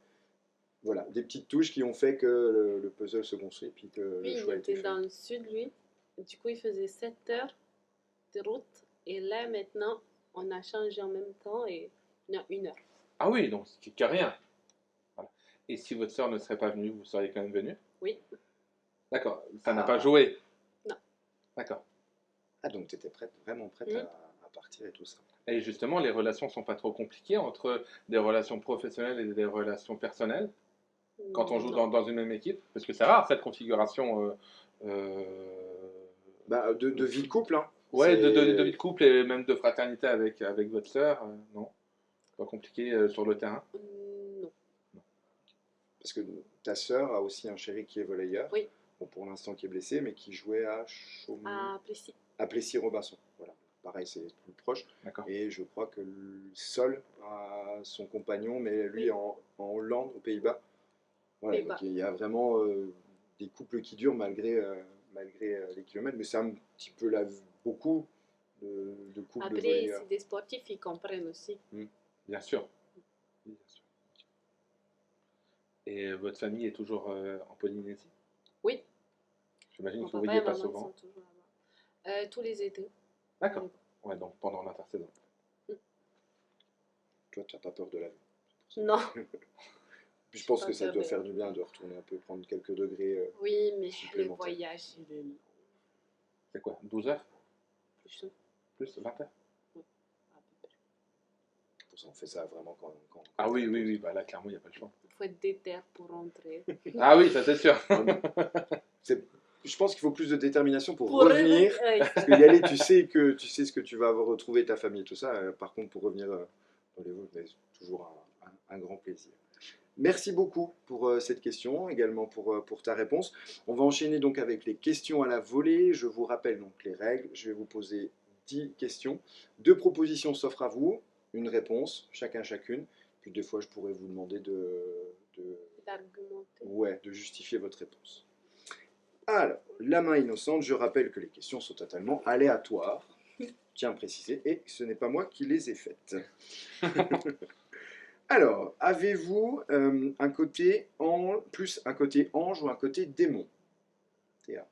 [SPEAKER 1] voilà, des petites touches qui ont fait que le puzzle se construit, puis que le
[SPEAKER 2] Lui, il
[SPEAKER 1] choix a été
[SPEAKER 2] était
[SPEAKER 1] fait.
[SPEAKER 2] dans le sud, lui. Du coup, il faisait 7 heures de route. Et là, maintenant, on a changé en même temps et on a 1 heure.
[SPEAKER 4] Ah oui, donc c'est qu'à rien. Voilà. Et si votre sœur ne serait pas venue, vous seriez quand même venu?
[SPEAKER 2] Oui.
[SPEAKER 4] D'accord, ça n'a
[SPEAKER 1] Ah.
[SPEAKER 4] pas joué?
[SPEAKER 2] Non.
[SPEAKER 4] D'accord.
[SPEAKER 1] Ah, donc tu étais vraiment prête
[SPEAKER 2] Mhm.
[SPEAKER 1] à partir et tout ça.
[SPEAKER 4] Et justement, les relations sont pas trop compliquées entre des relations professionnelles et des relations personnelles quand on joue
[SPEAKER 2] Non.
[SPEAKER 4] dans une même équipe? Parce que c'est rare cette configuration. euh,
[SPEAKER 1] Bah, de vie de couple, hein.
[SPEAKER 4] Ouais, de
[SPEAKER 1] C'est-
[SPEAKER 4] vie de couple et même de fraternité avec votre sœur, non? Pas compliqué sur le terrain?
[SPEAKER 2] Non.
[SPEAKER 1] Parce que ta sœur a aussi un chéri qui est volleyeur,
[SPEAKER 2] Oui.
[SPEAKER 1] bon, pour l'instant qui est blessé, mais qui jouait à Chaumont,
[SPEAKER 2] À Plessis.
[SPEAKER 1] à Plessis-Robinson. Voilà. Pareil, c'est plus proche.
[SPEAKER 4] D'accord.
[SPEAKER 1] Et je crois que Sol a son compagnon, mais lui
[SPEAKER 2] Oui.
[SPEAKER 1] en Hollande, aux Pays-Bas. Voilà,
[SPEAKER 2] Pays-Bas.
[SPEAKER 1] donc il y a vraiment des couples qui durent malgré les kilomètres, mais c'est un petit peu beaucoup de couples de
[SPEAKER 2] Après,
[SPEAKER 1] volleyeurs.
[SPEAKER 2] c'est des sportifs, ils comprennent aussi.
[SPEAKER 4] Bien sûr. Oui, bien sûr. Et votre famille est toujours en Polynésie?
[SPEAKER 2] Oui.
[SPEAKER 4] J'imagine
[SPEAKER 2] Mon
[SPEAKER 4] que vous ne
[SPEAKER 2] papa et
[SPEAKER 4] voyez pas
[SPEAKER 2] maman
[SPEAKER 4] souvent.
[SPEAKER 2] sont toujours là-bas. Tous les étés.
[SPEAKER 4] D'accord. Ouais, donc pendant l'intersaison.
[SPEAKER 1] Toi, tu n'as pas peur de la vie.
[SPEAKER 2] Non.
[SPEAKER 1] Puis je pense
[SPEAKER 2] Pas
[SPEAKER 1] que ça
[SPEAKER 2] peur
[SPEAKER 1] doit
[SPEAKER 2] de-
[SPEAKER 1] faire du bien de retourner un peu, prendre quelques degrés.
[SPEAKER 2] Oui, mais le
[SPEAKER 1] Supplémentaire.
[SPEAKER 2] voyage, il est long.
[SPEAKER 4] C'est quoi? 12 heures?
[SPEAKER 2] Plus,
[SPEAKER 4] Plus 20 heures?
[SPEAKER 2] à peu près.
[SPEAKER 1] Pour ça, on fait ça vraiment quand
[SPEAKER 4] Ah
[SPEAKER 1] on
[SPEAKER 4] oui,
[SPEAKER 1] est à
[SPEAKER 4] oui,
[SPEAKER 1] pause.
[SPEAKER 4] oui, bah là, clairement, il n'y a pas le choix.
[SPEAKER 2] Il faut être déter pour rentrer.
[SPEAKER 4] Ah oui, ça c'est sûr.
[SPEAKER 1] Je pense qu'il faut plus de détermination pour
[SPEAKER 2] Pour
[SPEAKER 1] revenir.
[SPEAKER 2] oui.
[SPEAKER 1] Parce que y aller, tu sais ce que tu vas retrouver ta famille, tout ça. Par contre, pour revenir dans les vôtres, c'est toujours un grand plaisir. Merci beaucoup pour cette question, également pour ta réponse. On va enchaîner donc avec les questions à la volée. Je vous rappelle donc les règles. Je vais vous poser 10 questions. 2 propositions s'offrent à vous, une réponse, chacune. Puis des fois, je pourrais vous demander
[SPEAKER 2] D'argumenter.
[SPEAKER 1] de justifier votre réponse. Alors, la main innocente, je rappelle que les questions sont totalement aléatoires. Tiens à préciser, et ce n'est pas moi qui les ai faites. Alors, avez-vous un côté plus un côté ange ou un côté démon, Théa?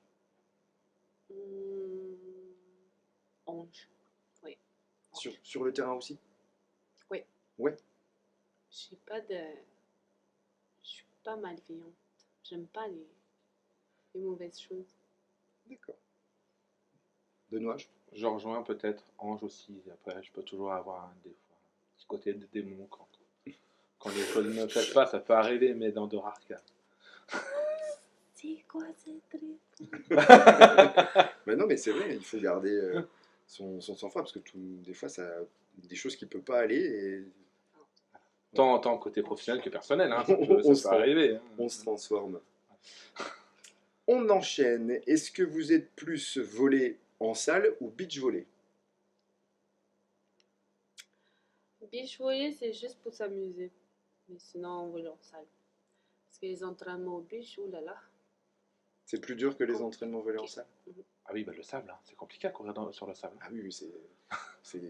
[SPEAKER 2] Ange. Oui.
[SPEAKER 1] Sur le terrain aussi?
[SPEAKER 2] Oui.
[SPEAKER 1] Ouais.
[SPEAKER 2] Je suis pas malveillante. J'aime pas les mauvaises choses.
[SPEAKER 1] D'accord. Benoît,
[SPEAKER 4] Je rejoins peut-être Ange aussi. Après, je peux toujours avoir des fois un petit côté de démon quand les choses ne plaisent pas, ça peut arriver, mais dans de rares cas.
[SPEAKER 2] C'est quoi cette réponse?
[SPEAKER 1] Ben non, mais c'est vrai, il faut garder son sang-froid parce que des fois, ça, des choses qui ne peuvent pas aller et
[SPEAKER 4] Tant côté professionnel que personnel, hein, ça
[SPEAKER 1] On se
[SPEAKER 4] peut
[SPEAKER 1] rend-
[SPEAKER 4] arriver. Hein.
[SPEAKER 1] on se transforme. On enchaîne. Est-ce que vous êtes plus volley en salle ou beach volley?
[SPEAKER 2] Beach volley, c'est juste pour s'amuser. Mais sinon, on volley en salle. Parce que les entraînements au beach, oulala.
[SPEAKER 1] C'est plus dur que les entraînements volley en salle?
[SPEAKER 4] Ah oui, bah, le sable, hein. C'est compliqué à courir sur le sable.
[SPEAKER 1] Ah oui,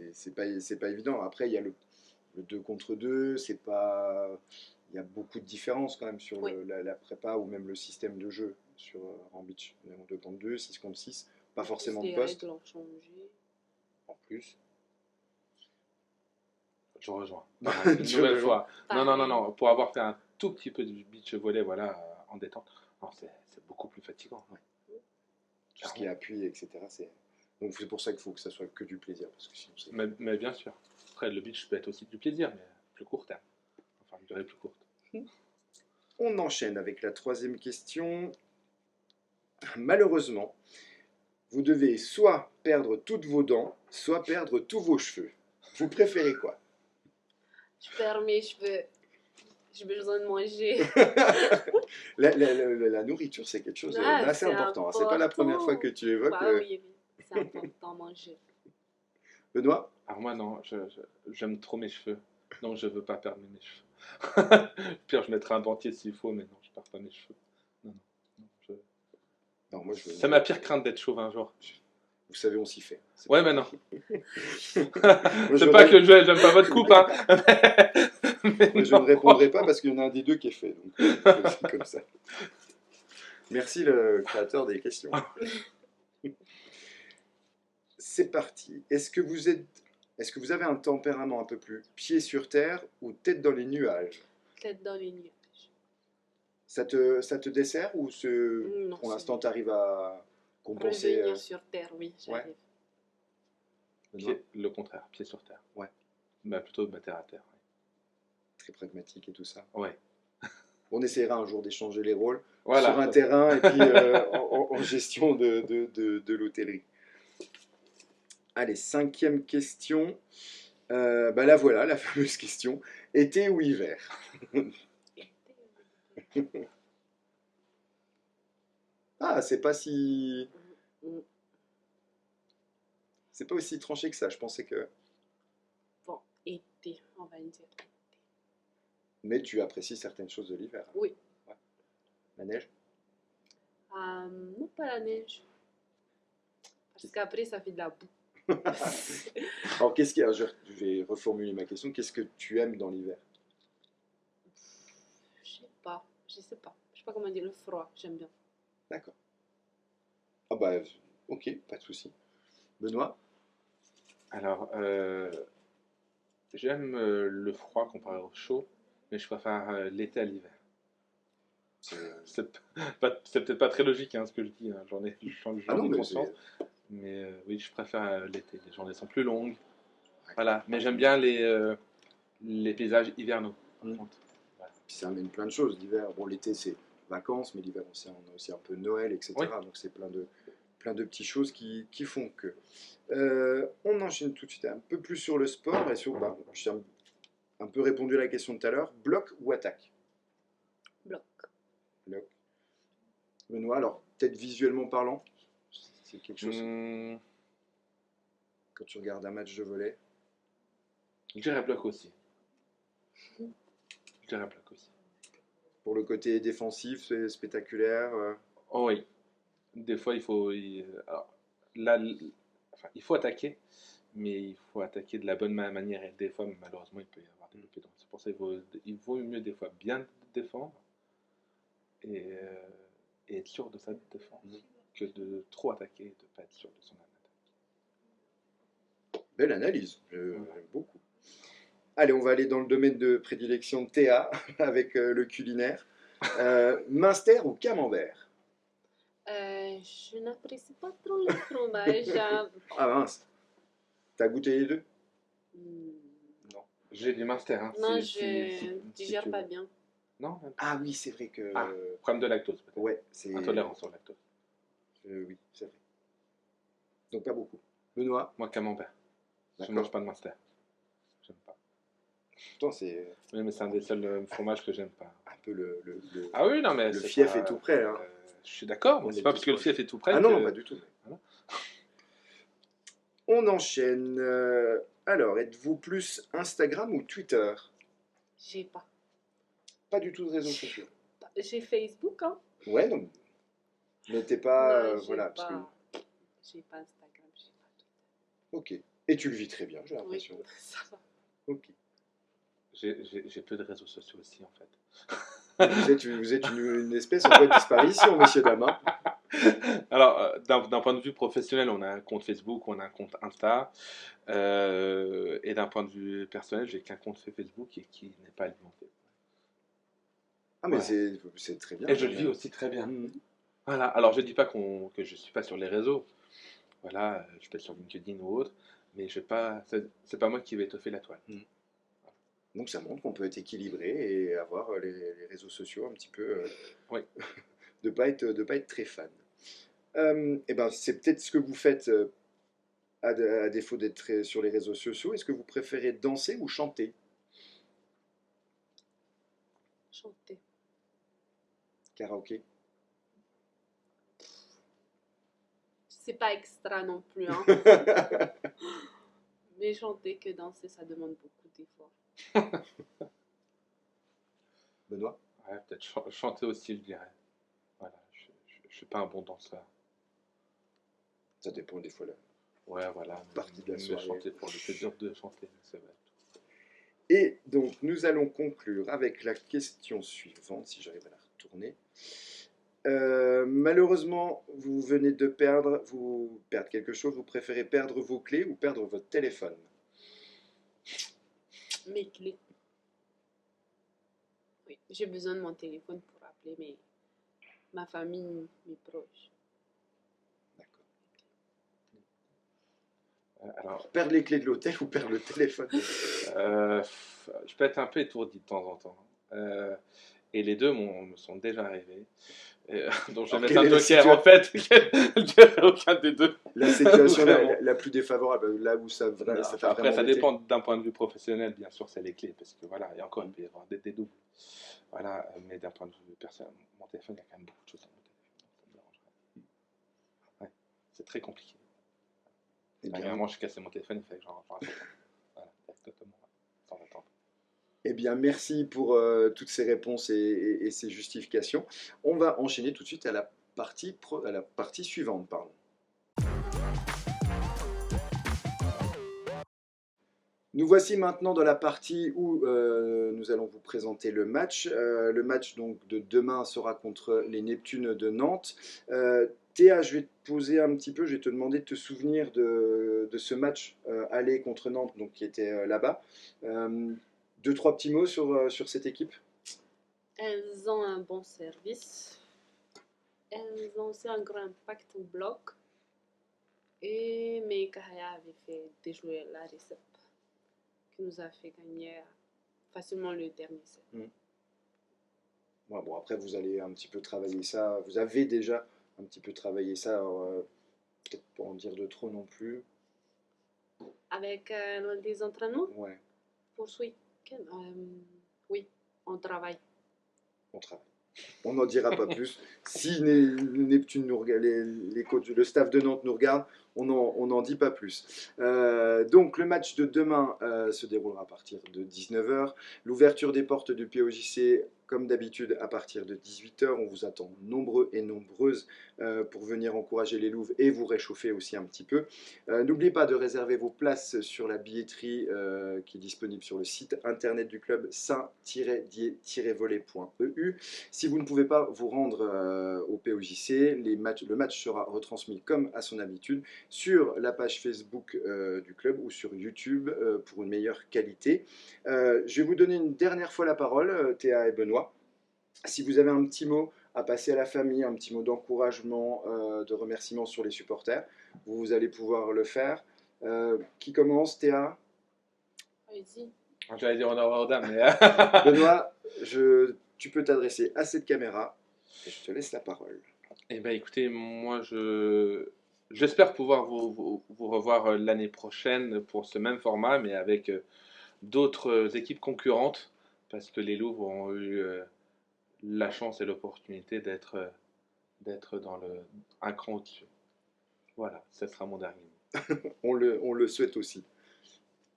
[SPEAKER 1] c'est pas évident. Après, il y a le 2 contre 2, c'est pas... Il y a beaucoup de différences quand même sur
[SPEAKER 2] Oui.
[SPEAKER 1] la prépa ou même le système de jeu en beach. On est en 2 contre 2, 6 contre 6, pas forcément de
[SPEAKER 2] Les
[SPEAKER 1] poste
[SPEAKER 2] règles ont changé.
[SPEAKER 1] en plus.
[SPEAKER 4] Je rejoins.
[SPEAKER 1] Tu
[SPEAKER 4] Une nouvelle
[SPEAKER 1] rejoins.
[SPEAKER 4] fois. Non. Pour avoir fait un tout petit peu de beach volley, voilà, en détente, non, c'est beaucoup plus fatigant.
[SPEAKER 1] Ouais. Tout ce qui est appui, etc. Donc c'est pour ça qu'il faut que ça soit que du plaisir. Parce que sinon,
[SPEAKER 4] Mais bien sûr. Après, le beach peut être aussi du plaisir, mais plus court terme. Enfin, une durée plus courte.
[SPEAKER 1] On enchaîne avec la 3e question. Malheureusement, vous devez soit perdre toutes vos dents, soit perdre tous vos cheveux. Vous préférez quoi?
[SPEAKER 2] Je perds mes cheveux. J'ai besoin de manger.
[SPEAKER 1] La nourriture, c'est quelque chose d'assez
[SPEAKER 2] c'est
[SPEAKER 1] important. C'est pas la première fois que tu évoques.
[SPEAKER 2] Bah oui, c'est important de manger.
[SPEAKER 1] Benoît?
[SPEAKER 4] Alors moi, non, j'aime trop mes cheveux. Donc, je veux pas perdre mes cheveux. Pire, je mettrai un dentier s'il faut, mais non, je perds pas mes cheveux. Non, non, non,
[SPEAKER 1] Non, moi je veux.
[SPEAKER 4] C'est ma pire crainte d'être chauve un jour.
[SPEAKER 1] Vous savez, on s'y fait. C'est
[SPEAKER 4] Ouais,
[SPEAKER 1] pas-
[SPEAKER 4] mais non.
[SPEAKER 1] Moi,
[SPEAKER 4] C'est pas que j'aime pas votre coupe, hein. Mais
[SPEAKER 1] moi, je
[SPEAKER 4] non,
[SPEAKER 1] ne répondrai pas parce qu'il y en a un des deux qui est fait. Donc, c'est comme ça. Merci le créateur des questions. C'est parti. Est-ce que vous avez un tempérament un peu plus pied sur terre ou tête dans les nuages?
[SPEAKER 2] Tête dans les nuages.
[SPEAKER 1] Ça te dessert ou
[SPEAKER 2] Non,
[SPEAKER 1] pour
[SPEAKER 2] c'est
[SPEAKER 1] l'instant tu arrives à compenser
[SPEAKER 2] revenir sur terre, oui,
[SPEAKER 1] ouais.
[SPEAKER 2] j'arrive.
[SPEAKER 1] Benoît?
[SPEAKER 4] le contraire, pied sur terre.
[SPEAKER 1] Ouais.
[SPEAKER 4] Bah, plutôt terre à terre.
[SPEAKER 1] Très pragmatique et tout ça.
[SPEAKER 4] Ouais.
[SPEAKER 1] On essaiera un jour d'échanger les rôles
[SPEAKER 4] Voilà.
[SPEAKER 1] sur un terrain et puis en gestion de l'hôtellerie. Allez, 5e question. Bah là voilà, la fameuse question. Été ou hiver? Ah, c'est pas si...
[SPEAKER 2] Mm.
[SPEAKER 1] C'est pas aussi tranché que ça, je pensais que...
[SPEAKER 2] Bon, été, on va dire.
[SPEAKER 1] Mais tu apprécies certaines choses de l'hiver.
[SPEAKER 2] Oui.
[SPEAKER 1] Ouais. La neige?
[SPEAKER 2] Non, pas la neige. Parce qu'après, ça fait de la boue.
[SPEAKER 1] Alors, je vais reformuler ma question. Qu'est-ce que tu aimes dans l'hiver?
[SPEAKER 2] Je sais pas. Je sais pas comment dire. Le froid, j'aime bien.
[SPEAKER 1] D'accord. Ah bah, ok, pas de souci. Benoît?
[SPEAKER 4] Alors, j'aime le froid comparé au chaud, mais je préfère l'été à l'hiver. C'est c'est peut-être pas très logique hein, ce que je dis, hein. J'en ai
[SPEAKER 1] Ah non, mais
[SPEAKER 4] conscience. Mais oui, je préfère l'été. Les journées sont plus longues. Voilà. Mais j'aime bien les paysages hivernaux. Par
[SPEAKER 1] Mm.
[SPEAKER 4] contre. Voilà.
[SPEAKER 1] Puis ça amène plein de choses. L'hiver, bon, l'été c'est vacances, mais l'hiver on a aussi un peu Noël, etc.
[SPEAKER 4] Oui.
[SPEAKER 1] Donc c'est plein de petites choses qui font que. On enchaîne tout de suite un peu plus sur le sport et sur. Bah, j'ai un peu répondu à la question de tout à l'heure. Bloc ou attaque?
[SPEAKER 2] Bloc.
[SPEAKER 1] Bloc. Benoît, alors peut-être visuellement parlant, c'est quelque chose. Quand tu regardes un match de volley.
[SPEAKER 4] Je dirais bloc aussi. Je dirais bloc aussi.
[SPEAKER 1] Pour le côté défensif, c'est spectaculaire.
[SPEAKER 4] Oh oui. Des fois, alors, là, il faut attaquer, mais il faut attaquer de la bonne manière. Et des fois, malheureusement, il peut y avoir des loupés. Donc, c'est pour ça qu'il vaut mieux des fois bien défendre et être sûr de sa défense que de trop attaquer et de ne pas être sûr de son attaque.
[SPEAKER 1] Belle analyse, j'aime beaucoup. Allez, on va aller dans le domaine de prédilection de Théa avec le culinaire. Minster ou camembert?
[SPEAKER 2] Je n'apprécie pas trop le fromage.
[SPEAKER 1] Ah mince, t'as goûté les deux?
[SPEAKER 2] Non,
[SPEAKER 4] J'ai du Munster. Hein,
[SPEAKER 2] je
[SPEAKER 4] si
[SPEAKER 2] digère
[SPEAKER 4] tu
[SPEAKER 2] pas
[SPEAKER 4] veux.
[SPEAKER 2] bien.
[SPEAKER 4] Non.
[SPEAKER 1] Ah oui, c'est vrai que...
[SPEAKER 4] Ah, problème de lactose peut-être.
[SPEAKER 1] Ouais, c'est...
[SPEAKER 4] Intolérance au lactose.
[SPEAKER 1] Oui, c'est vrai. Donc pas beaucoup. Benoît?
[SPEAKER 4] Moi, camembert. Je
[SPEAKER 1] D'accord.
[SPEAKER 4] mange pas de Munster. J'aime pas.
[SPEAKER 1] Pourtant, c'est
[SPEAKER 4] Oui, mais c'est un des seuls fromages que j'aime pas.
[SPEAKER 1] un peu le
[SPEAKER 4] Ah oui, non, mais
[SPEAKER 1] le
[SPEAKER 4] c'est
[SPEAKER 1] fief
[SPEAKER 4] pas-
[SPEAKER 1] est tout près. Hein.
[SPEAKER 4] je suis d'accord,
[SPEAKER 1] On
[SPEAKER 4] mais c'est
[SPEAKER 1] est
[SPEAKER 4] pas
[SPEAKER 1] tout
[SPEAKER 4] parce que le
[SPEAKER 1] proche.
[SPEAKER 4] fief est tout près
[SPEAKER 1] Ah non,
[SPEAKER 4] que...
[SPEAKER 1] non, pas du tout.
[SPEAKER 4] Voilà.
[SPEAKER 1] On enchaîne. Alors, êtes-vous plus Instagram ou Twitter?
[SPEAKER 2] J'ai pas.
[SPEAKER 1] Pas du tout de réseaux sociaux.
[SPEAKER 2] J'ai Facebook, hein.
[SPEAKER 1] Ouais, non. Mais t'es pas...
[SPEAKER 2] Non, j'ai
[SPEAKER 1] voilà, parce que...
[SPEAKER 2] pas. J'ai pas Instagram, j'ai pas tout.
[SPEAKER 1] Ok. Et tu le vis très bien, j'ai
[SPEAKER 2] Oui,
[SPEAKER 1] l'impression.
[SPEAKER 2] ça va.
[SPEAKER 1] Ok.
[SPEAKER 4] J'ai peu de réseaux sociaux aussi, en fait.
[SPEAKER 1] Vous êtes une espèce en voie de disparition, messieurs, dames. Hein.
[SPEAKER 4] Alors, d'un point de vue professionnel, on a un compte Facebook, on a un compte Insta. Et d'un point de vue personnel, j'ai qu'un compte Facebook et qui n'est pas alimenté.
[SPEAKER 1] Ah, mais
[SPEAKER 4] Voilà.
[SPEAKER 1] c'est très bien.
[SPEAKER 4] Et je le vis aussi très bien.
[SPEAKER 1] Mhm.
[SPEAKER 4] Voilà. Alors, je dis pas que je suis pas sur les réseaux. Voilà, je peux être sur LinkedIn ou autre, mais je vais pas. C'est pas moi qui vais étoffer la toile.
[SPEAKER 1] Donc ça montre qu'on peut être équilibré et avoir les réseaux sociaux un petit peu...
[SPEAKER 4] Oui.
[SPEAKER 1] de pas être très fan. Et ben, c'est peut-être ce que vous faites à défaut d'être sur les réseaux sociaux. Est-ce que vous préférez danser ou chanter?
[SPEAKER 2] Chanter.
[SPEAKER 1] Karaoké?
[SPEAKER 2] C'est pas extra non plus, hein. Mais chanter que danser, ça demande beaucoup d'efforts.
[SPEAKER 1] Benoît?
[SPEAKER 4] Ouais, peut-être chanter aussi, je dirais. Voilà, je suis pas un bon danseur.
[SPEAKER 1] Ça dépend des fois là.
[SPEAKER 4] Ouais, voilà.
[SPEAKER 1] Partie de la
[SPEAKER 4] Mais
[SPEAKER 1] soirée.
[SPEAKER 4] chanter pour le plaisir de chanter, c'est vrai.
[SPEAKER 1] Et donc, nous allons conclure avec la question suivante, si j'arrive à la retourner. Malheureusement, vous venez de perdre quelque chose. Vous préférez perdre vos clés ou perdre votre téléphone?
[SPEAKER 2] Mes clés. Oui, j'ai besoin de mon téléphone pour appeler ma famille, mes proches.
[SPEAKER 1] D'accord.
[SPEAKER 4] Alors,
[SPEAKER 1] Perdre les clés de l'hôtel ou perdre le téléphone?
[SPEAKER 4] je peux être un peu étourdi de temps en temps. Et les deux me sont déjà arrivés. Donc je vais
[SPEAKER 1] Alors,
[SPEAKER 4] mettre
[SPEAKER 1] quelle
[SPEAKER 4] un
[SPEAKER 1] est la
[SPEAKER 4] joker en fait. Je dirais aucun des deux.
[SPEAKER 1] La situation
[SPEAKER 4] Vraiment.
[SPEAKER 1] la plus défavorable, là où ça t'a
[SPEAKER 4] Après,
[SPEAKER 1] vraiment
[SPEAKER 4] ça
[SPEAKER 1] embêté.
[SPEAKER 4] dépend d'un point de vue professionnel, bien sûr, c'est les clés. Parce que voilà, et encore, il peut y avoir des doubles. Voilà, mais d'un point de vue personnel, mon téléphone, il y a quand même beaucoup de choses dans mon téléphone. Ça me dérangerait. Ouais, c'est très compliqué.
[SPEAKER 1] Eh bien,
[SPEAKER 4] Dernièrement, j'ai cassé mon téléphone, il fallait que j'en rajoute. Voilà, exactement. Sans attendre.
[SPEAKER 1] eh bien, merci pour toutes ces réponses et ces justifications. On va enchaîner tout de suite à la partie suivante. Pardon. Nous voici maintenant dans la partie où nous allons vous présenter le match. Le match donc, de demain sera contre les Neptunes de Nantes. Théa, je vais te poser un petit peu, je vais te demander de te souvenir de ce match aller contre Nantes, donc, qui était là-bas. Deux, trois petits mots sur cette équipe.
[SPEAKER 2] Elles ont un bon service. Elles ont aussi un grand impact au bloc. Et Meikahaya avait fait déjouer la Recep, qui nous a fait gagner facilement le dernier set.
[SPEAKER 1] Ouais, bon, après, vous allez un petit peu travailler ça. Vous avez déjà un petit peu travaillé ça. Peut-être pas en dire de trop non plus.
[SPEAKER 2] Avec des entraînements
[SPEAKER 1] Ouais,
[SPEAKER 2] pour ce week-end, oui, on travaille.
[SPEAKER 1] on travaille. On n'en dira pas plus. Si Neptune nous regarde, les coachs, le staff de Nantes nous regarde, on n'en dit pas plus. Donc le match de demain se déroulera à partir de 19h. L'ouverture des portes du POJC, comme d'habitude, à partir de 18h. On vous attend nombreux et nombreuses pour venir encourager les Louves et vous réchauffer aussi un petit peu. N'oubliez pas de réserver vos places sur la billetterie qui est disponible sur le site internet du club saint-dié-volley.eu. Si vous ne pouvez pas vous rendre au POJC, le match sera retransmis comme à son habitude sur la page Facebook du club ou sur YouTube pour une meilleure qualité. Je vais vous donner une dernière fois la parole, Théa et Benoît. Si vous avez un petit mot à passer à la famille, un petit mot d'encouragement, de remerciement sur les supporters, vous allez pouvoir le faire. Qui commence, Théa?
[SPEAKER 2] Allez-y.
[SPEAKER 4] J'allais dire honneur aux dames, mais.
[SPEAKER 1] Benoît, tu peux t'adresser à cette caméra et je te laisse la parole.
[SPEAKER 4] Eh bien, écoutez, moi, j'espère pouvoir vous revoir l'année prochaine pour ce même format, mais avec d'autres équipes concurrentes, parce que les Louves ont eu la chance et l'opportunité d'être dans un cran au-dessus. Voilà, ce sera mon dernier mot.
[SPEAKER 1] On le souhaite aussi.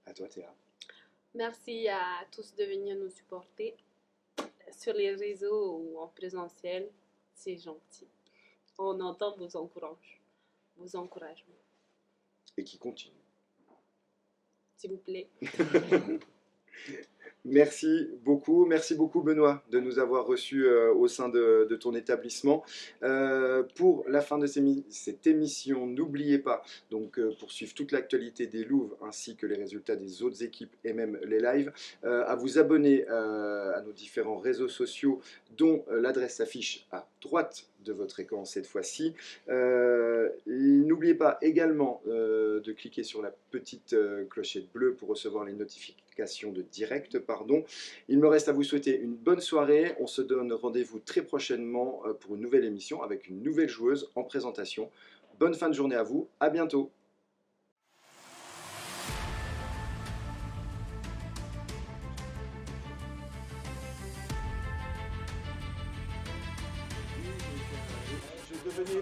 [SPEAKER 1] À toi, Théa.
[SPEAKER 2] Merci à tous de venir nous supporter sur les réseaux ou en présentiel. C'est gentil. On entend vos encouragements.
[SPEAKER 1] Et qui continue.
[SPEAKER 2] S'il vous plaît.
[SPEAKER 1] Merci beaucoup Benoît de nous avoir reçus au sein de ton établissement. Pour la fin de cette émission, n'oubliez pas, donc pour suivre toute l'actualité des Louves ainsi que les résultats des autres équipes et même les lives, à vous abonner à nos différents réseaux sociaux dont l'adresse s'affiche à droite de votre écran cette fois-ci. N'oubliez pas également de cliquer sur la petite clochette bleue pour recevoir les notifications de direct. Il me reste à vous souhaiter une bonne soirée. On se donne rendez-vous très prochainement pour une nouvelle émission avec une nouvelle joueuse en présentation. Bonne fin de journée à vous. À bientôt. Je devenais